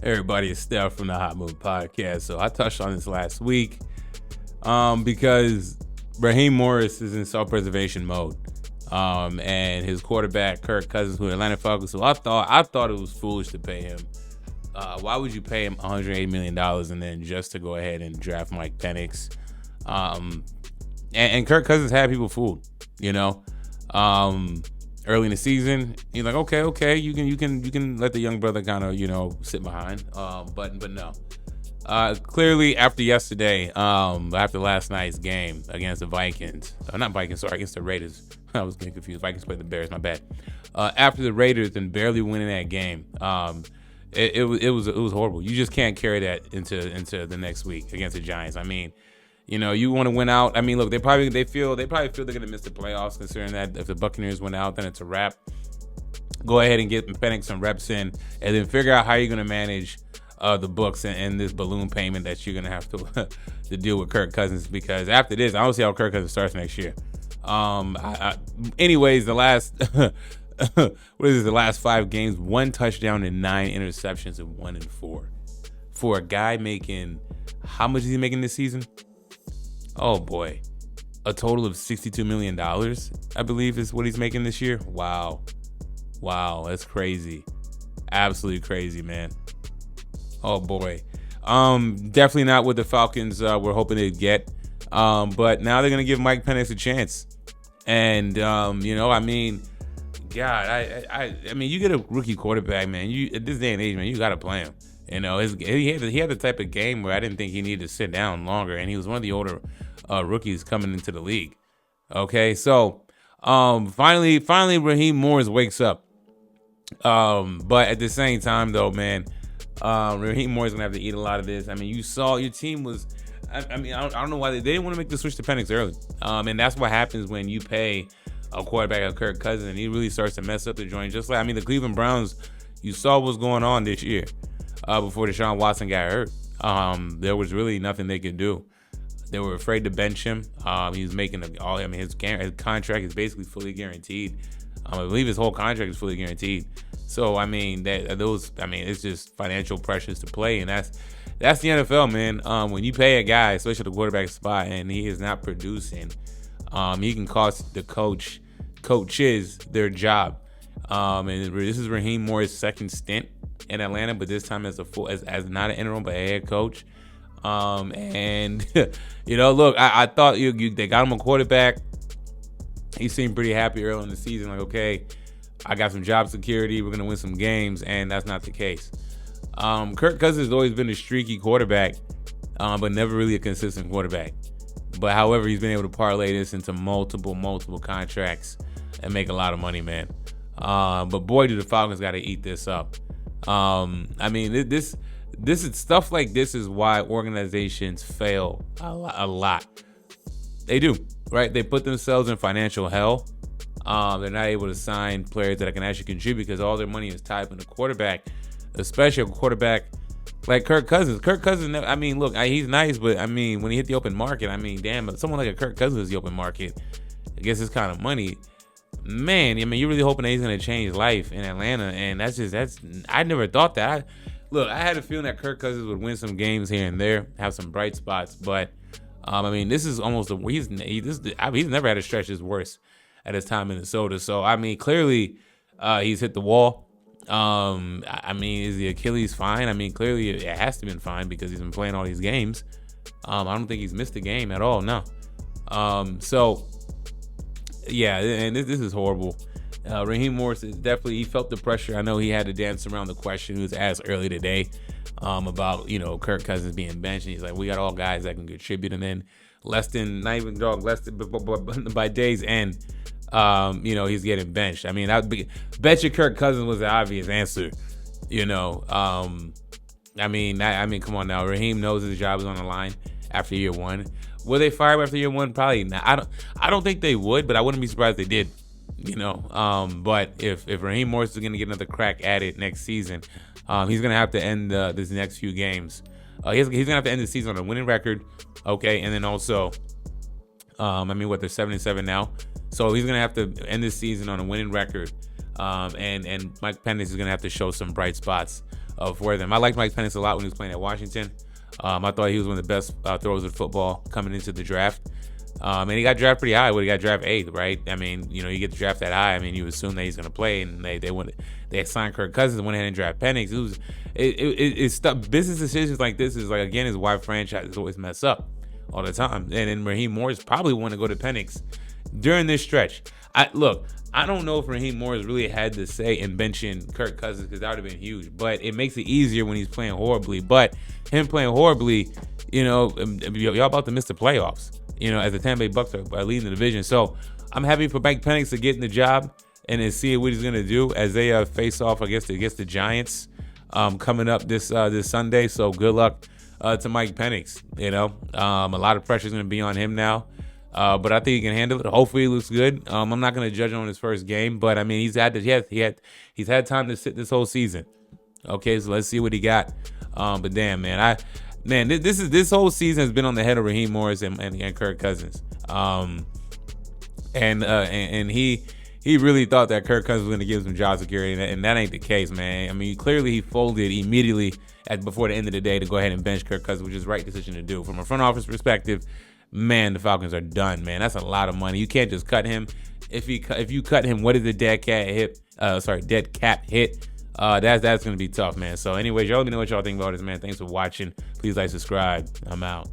Everybody, is Steph from the Hot Move Podcast. So I touched on this last week because Raheem Morris is in self-preservation mode. And his quarterback, Kirk Cousins, who Atlanta Falcons. So I thought it was foolish to pay him. Why would you pay him $180 million and then just to go ahead and draft Mike Penix? And Kirk Cousins had people fooled, early in the season. He's like, okay, you can let the young brother kind of, sit behind. But no. Clearly after yesterday, after last night's game against the Vikings, against the Raiders. I was getting confused. Vikings played the Bears, my bad. After the Raiders and barely winning that game, it was horrible. You just can't carry that into the next week against the Giants. I mean, you want to win out. I mean, look, they probably feel they're going to miss the playoffs, considering that if the Buccaneers win out, then it's a wrap. Go ahead and get Penix some reps in, and then figure out how you're going to manage the books and this balloon payment that you're going to have to deal with Kirk Cousins, because after this, I don't see how Kirk Cousins starts next year. Anyways, the last the last 5 games, 1 touchdown and 9 interceptions and 1-4 for a guy making, how much is he making this season? Oh boy, a total of $62 million, I believe, is what he's making this year. Wow, that's crazy, absolutely crazy, man. Oh boy, definitely not what the Falcons were hoping to get. But now they're gonna give Mike Penix a chance, and I mean, God, I mean, you get a rookie quarterback, man. You at this day and age, man, you gotta play him. He had the type of game where I didn't think he needed to sit down longer, and he was one of the older rookies coming into the league. Okay, so finally, Raheem Morris wakes up. But at the same time, though, man, Raheem Morris gonna have to eat a lot of this. I mean, you saw your team was. I don't know why they didn't want to make the switch to Penix early. And that's what happens when you pay a quarterback like Kirk Cousins, and he really starts to mess up the joint. Just like, the Cleveland Browns, you saw what's going on this year before Deshaun Watson got hurt. There was really nothing they could do. They were afraid to bench him. He was making his contract is basically fully guaranteed. I believe his whole contract is fully guaranteed. So, it's just financial pressures to play, and that's the NFL, man. When you pay a guy, especially the quarterback spot, and he is not producing, he can cost the coaches their job. And this is Raheem Morris' second stint in Atlanta, but this time as as not an interim, but a head coach. And look, I thought they got him a quarterback. He seemed pretty happy early in the season, like, okay, I got some job security, we're gonna win some games, and that's not the case. Kirk Cousins has always been a streaky quarterback, but never really a consistent quarterback. But however, he's been able to parlay this into multiple contracts and make a lot of money, man. But boy, do the Falcons got to eat this up. This is stuff like this is why organizations fail a lot. They do, right? They put themselves in financial hell. They're not able to sign players that can actually contribute because all their money is tied in the quarterback. Especially a quarterback like Kirk Cousins. Kirk Cousins, look, he's nice, but when he hit the open market, damn, someone like a Kirk Cousins is the open market, I guess this kind of money, man, you're really hoping that he's going to change life in Atlanta, and I never thought that. I had a feeling that Kirk Cousins would win some games here and there, have some bright spots, but, this is almost he's never had a stretch as worse at his time in Minnesota, so, clearly, he's hit the wall. Is the Achilles fine? Clearly it has to have been fine because he's been playing all these games. I don't think he's missed a game at all. No. So yeah, and this is horrible. Raheem Morris is he felt the pressure. I know he had to dance around the question. He was asked early today, about, Kirk Cousins being benched. And he's like, we got all guys that can contribute. And then by day's end, he's getting benched. Bet you Kirk Cousins was the obvious answer. Come on now. Raheem knows his job is on the line after year one. Will they fire him after year one? Probably not. I don't think they would, but I wouldn't be surprised if they did. But if Raheem Morris is going to get another crack at it next season, he's going to have to end this next few games. He's going to have to end the season on a winning record. Okay, and then also, they're 7-7 now. So he's going to have to end this season on a winning record. And Mike Penix is going to have to show some bright spots for them. I liked Mike Penix a lot when he was playing at Washington. I thought he was one of the best throwers of football coming into the draft. And he got drafted pretty high. He got drafted 8th, right? I mean, you get the draft that high. I mean, you assume that he's going to play, and they signed Kirk Cousins, went ahead and drafted Penix. It's stuff. Business decisions like this is why franchises always mess up all the time. And then Raheem Morris probably want to go to Penix during this stretch. I don't know if Raheem Morris really had to say in benching Kirk Cousins, because that would have been huge. But it makes it easier when he's playing horribly. But him playing horribly, y'all about to miss the playoffs. As the Tampa Bay Bucks are leading the division. So I'm happy for Mike Penix to get in the job and then see what he's going to do as they face off against the Giants coming up this Sunday. So good luck to Mike Penix. A lot of pressure is going to be on him now. But I think he can handle it. Hopefully he looks good. I'm not going to judge him on his first game, but I mean he's had time to sit this whole season. Okay, so let's see what he got. But damn, man, this whole season has been on the head of Raheem Morris and Kirk Cousins. And he really thought that Kirk Cousins was going to give him some job security, and that ain't the case, man. I mean, clearly he folded immediately before the end of the day to go ahead and bench Kirk Cousins, which is the right decision to do. From a front office perspective, man, the Falcons are done, man. That's a lot of money. You can't just cut him. If you cut him, what is the dead cap hit? That's going to be tough, man. So anyways, y'all let me know what y'all think about this, man. Thanks for watching. Please like, subscribe. I'm out.